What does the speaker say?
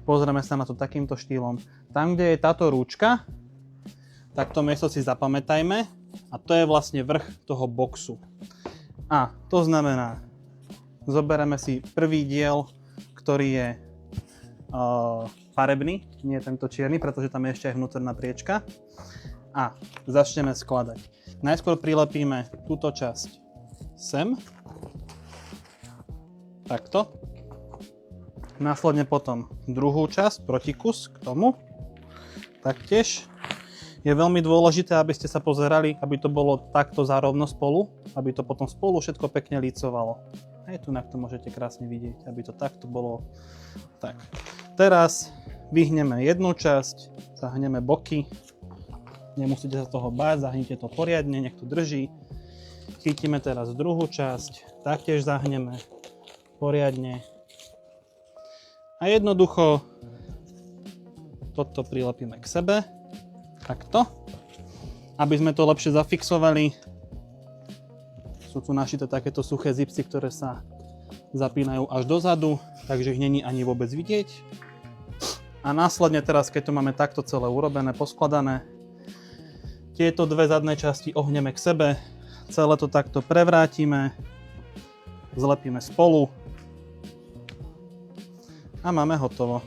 Pozrieme sa na to takýmto štýlom. Tam, kde je táto rúčka, tak to miesto si zapamätajme a to je vlastne vrch toho boxu. A to znamená, zoberieme si prvý diel, ktorý je farebný, nie je tento čierny, pretože tam je ešte aj vnútorná priečka. A začneme skladať. Najskôr prilepíme túto časť sem. Takto. Následne potom druhú časť, protikus k tomu. Taktiež je veľmi dôležité, aby ste sa pozerali, aby to bolo takto zárovno spolu, aby to potom spolu všetko pekne lícovalo. Aj tu to môžete krásne vidieť, aby to takto bolo. Tak. Teraz vyhneme jednu časť, zahneme boky. Nemusíte sa toho báť, zahnite to poriadne, nech to drží. Chytíme teraz druhú časť, taktiež zahneme poriadne. A jednoducho toto prilepíme k sebe, takto, aby sme to lepšie zafixovali. Sú tu našité takéto suché zipsy, ktoré sa zapínajú až dozadu, takže ich není ani vôbec vidieť. A následne teraz, keď to máme takto celé urobené, poskladané, tieto dve zadné časti ohneme k sebe, celé to takto prevrátime, zlepíme spolu. A máme hotovo.